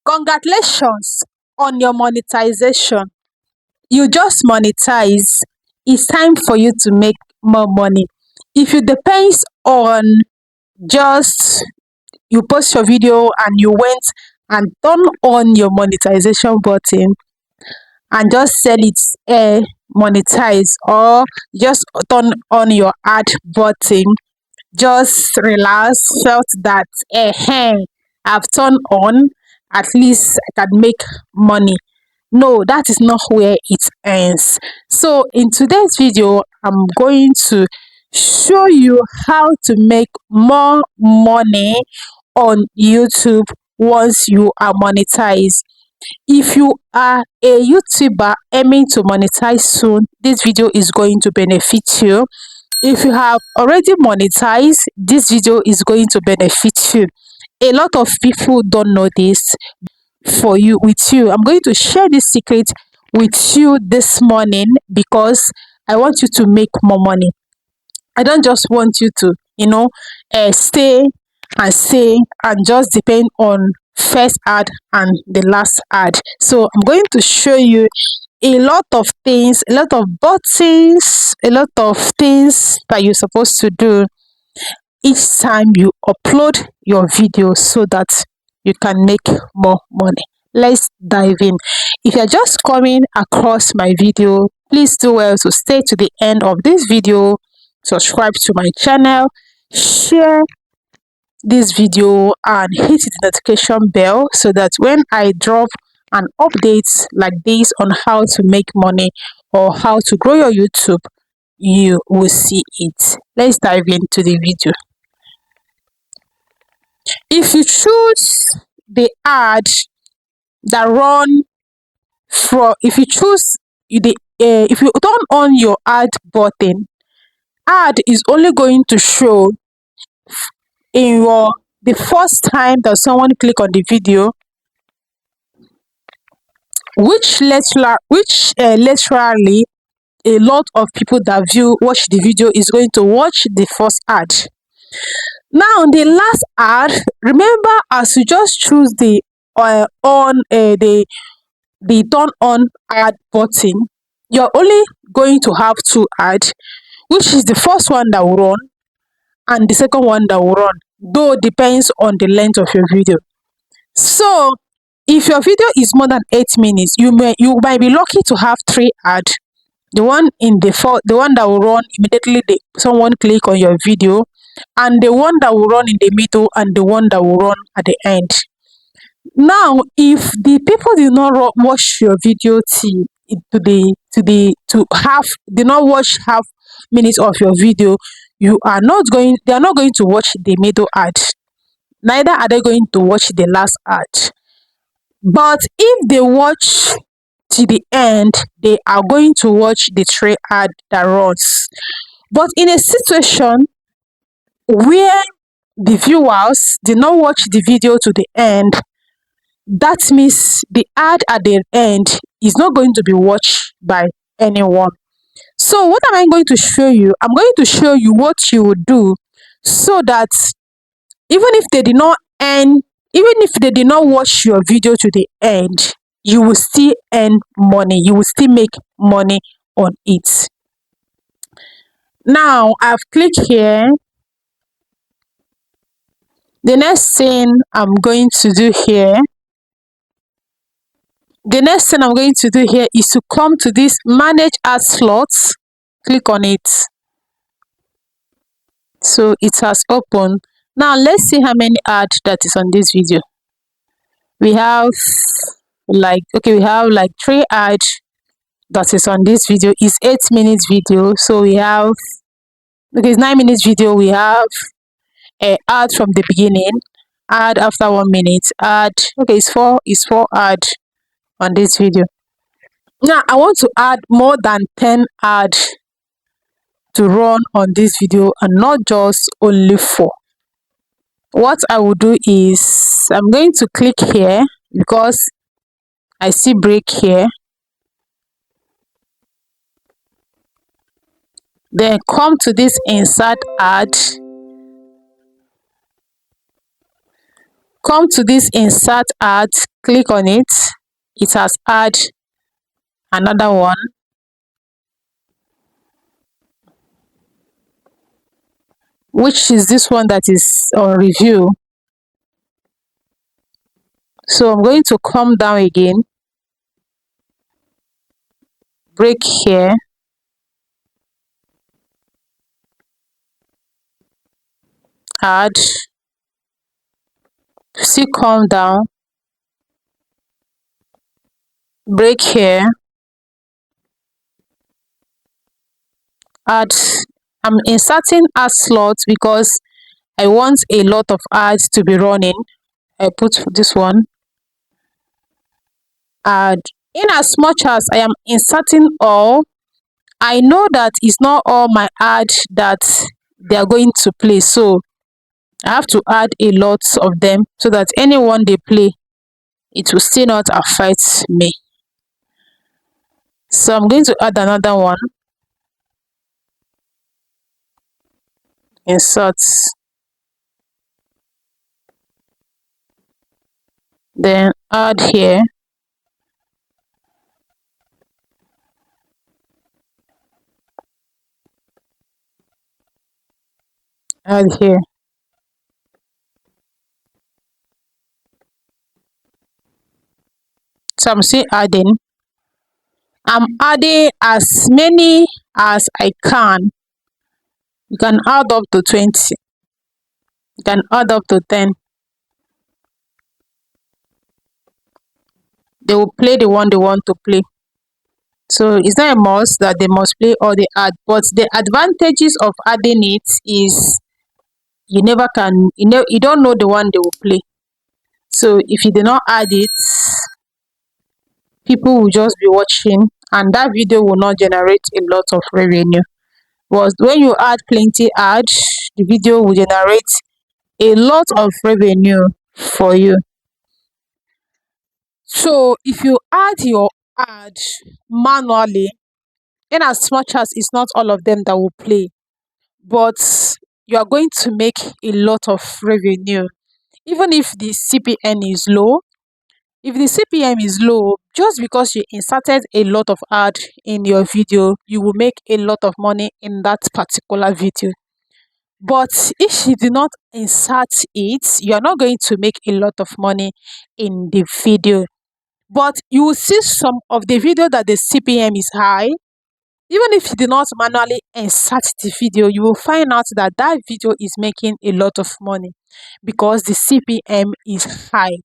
Congratulations on your monetization. You just monetize. It's time for you to make more money. If you depends on just you post your video and you went and turn on your monetization button and just sell it monetize, or just turn on your ad button, just relax, felt that I've turned on, at least I can make money. No, that is not where it ends. So in today's video, I'm going to show you how to make more money on YouTube once you are monetized. If you are a YouTuber aiming to monetize soon, this video is going to benefit you. If you have already monetized, this video is going to benefit you. A lot of people don't know this. For you, with you, I'm going to share this secret with you this morning because I want you to make more money. I don't just want you to stay and say and just depend on first ad and the last ad. So I'm going to show you a lot of things, a lot of buttons, a lot of things that you're supposed to do each time you upload your video so that you can make more money. Let's dive in. If you're just coming across my video, please do well to stay to the end of this video, subscribe to my channel, share this video and hit the notification bell so that when I drop an update like this on how to make money or how to grow your YouTube, you will see it. Let's dive into the video. If you choose the ad that run for, if you choose the if you turn on your ad button, ad is only going to show in your the first time that someone click on the video, which literally a lot of people that watch the video is going to watch the first ad. Now the last ad, remember, as you just choose the turn on ad button, you're only going to have two ads, which is the first one that will run and the second one that will run, though depends on the length of your video. So if your video is more than 8 minutes, you might be lucky to have three ads. The one that will run immediately someone click on your video, and the one that will run in the middle, and the one that will run at the end. Now if the people did not watch your video did not watch half minutes of your video, they are not going to watch the middle ad, neither are they going to watch the last ad. But if they watch to the end, they are going to watch the three ad that runs. But in a situation where the viewers did not watch the video to the end, that means the ad at the end is not going to be watched by anyone. So what am I going to show you? I'm going to show you what you would do so that even if they did not watch your video to the end, you will still earn money. You will still make money on it. Now I've clicked here. The next thing I'm going to do here is to come to this manage ad slots, click on it. So it has opened. Now let's see how many ads that is on this video. We have like three ads that is on this video. It's 8 minutes video, so we have it's 9 minutes video. We have a ad from the beginning, ad after 1 minute, ad. It's four ad on this video. Now I want to add more than 10 ads to run on this video and not just only 4. What I will do is I'm going to click here because I see break here. Then come to this insert ad. click on it, it has add another one, which is this one that is on review. So I'm going to come down again, break here, add, still come down, break here, add. I'm inserting ad slots because I want a lot of ads to be running. I put this one, add. In as much as I am inserting all, I know that it's not all my ad that they are going to play, so I have to add a lot of them so that anyone they play, it will still not affect me. So I'm going to add another one, insert, then add here, add here. So I'm still adding. I'm adding as many as I can. You can add up to 20. You can add up to 10. They will play the one they want to play. So it's not a must that they must play all the ad, but the advantages of adding it is you never can, you don't know the one they will play. So if you do not add it, people will just be watching and that video will not generate a lot of revenue. But when you add plenty ads, the video will generate a lot of revenue for you. So if you add your ad manually, in as much as it's not all of them that will play, but you are going to make a lot of revenue. Even if the CPM is low, if the CPM is low, just because you inserted a lot of ad in your video, you will make a lot of money in that particular video. But if you do not insert it, you are not going to make a lot of money in the video. But you will see some of the video that the CPM is high. Even if you do not manually insert the video, you will find out that that video is making a lot of money because the CPM is high.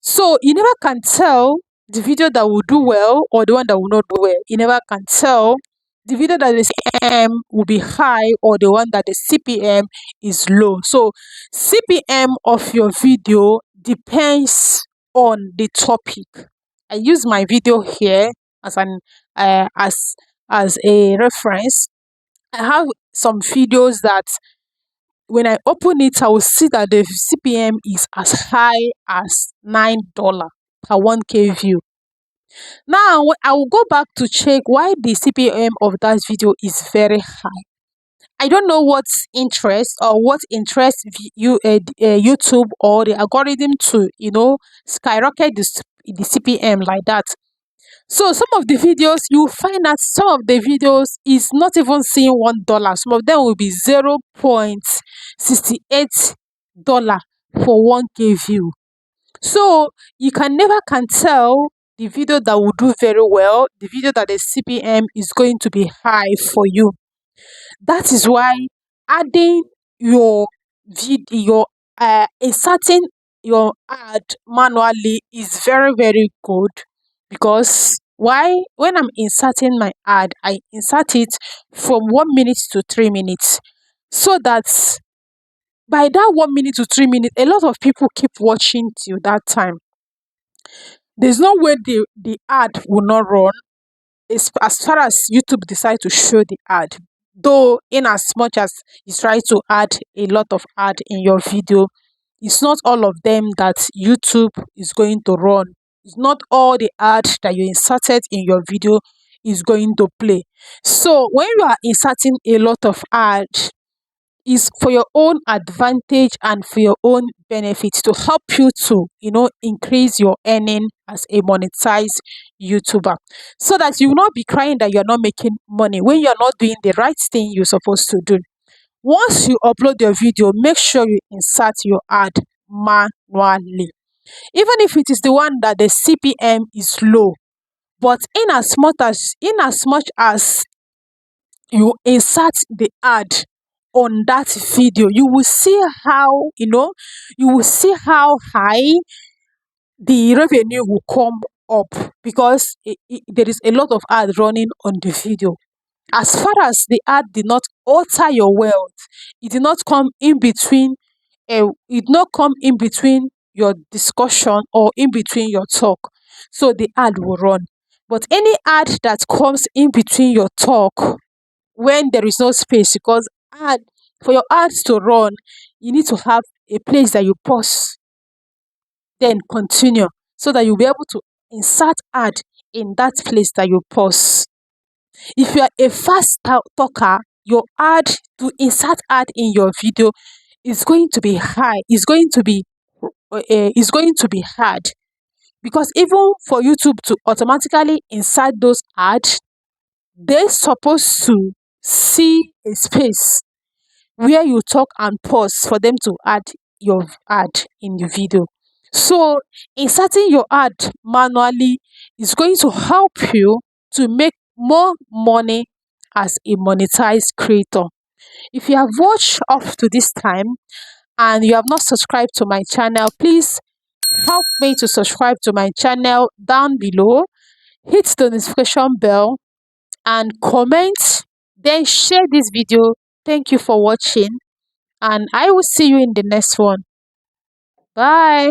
So you never can tell the video that will do well or the one that will not do well. You never can tell the video that the CPM will be high or the one that the CPM is low. So CPM of your video depends on the topic. I use my video here as an as a reference. I have some videos that when I open it, I will see that the CPM is as high as $9 per 1K view. Now, I will go back to check why the CPM of that video is very high. I don't know what's interest or what interests you, YouTube or the algorithm to, skyrocket the CPM like that. So some of the videos you find that some of the videos is not even seeing $1. Some of them will be $0.68 for 1K view. So you can never can tell the video that will do very well, the video that the CPM is going to be high for you. That is why adding your video, inserting your ad manually is very, very good. Because why? When I'm inserting my ad, I insert it from 1 minute to 3 minutes, so that by that 1 minute to 3 minutes, a lot of people keep watching till that time. There's no way the ad will not run as far as YouTube decide to show the ad. Though in as much as you try to add a lot of ad in your video, it's not all of them that YouTube is going to run. It's not all the ads that you inserted in your video is going to play. So when you are inserting a lot of ads, is for your own advantage and for your own benefit, to help you to, increase your earning as a monetized YouTuber, so that you will not be crying that you're not making money when you're not doing the right thing you're supposed to do. Once you upload your video, make sure you insert your ad manually, even if it is the one that the CPM is low. But in as much as you insert the ad on that video, you will see how, you will see how high the revenue will come up, because there is a lot of ad running on the video. As far as the ad did not alter your wealth, it did not come in between, it did not come in between your discussion or in between your talk, so the ad will run. But any ad that comes in between your talk, when there is no space, because ad for your ads to run, you need to have a place that you pause, then continue, so that you'll be able to insert ad in that place that you pause. If you are a fast talker, your ad to insert ad in your video is going to be high. Is going to be hard, because even for YouTube to automatically insert those ads, they're supposed to see a space where you talk and pause for them to add your ad in the video. So inserting your ad manually is going to help you to make more money as a monetized creator. If you have watched up to this time and you have not subscribed to my channel, please help me to subscribe to my channel down below. Hit the notification bell and comment, then share this video. Thank you for watching, and I will see you in the next one. Bye.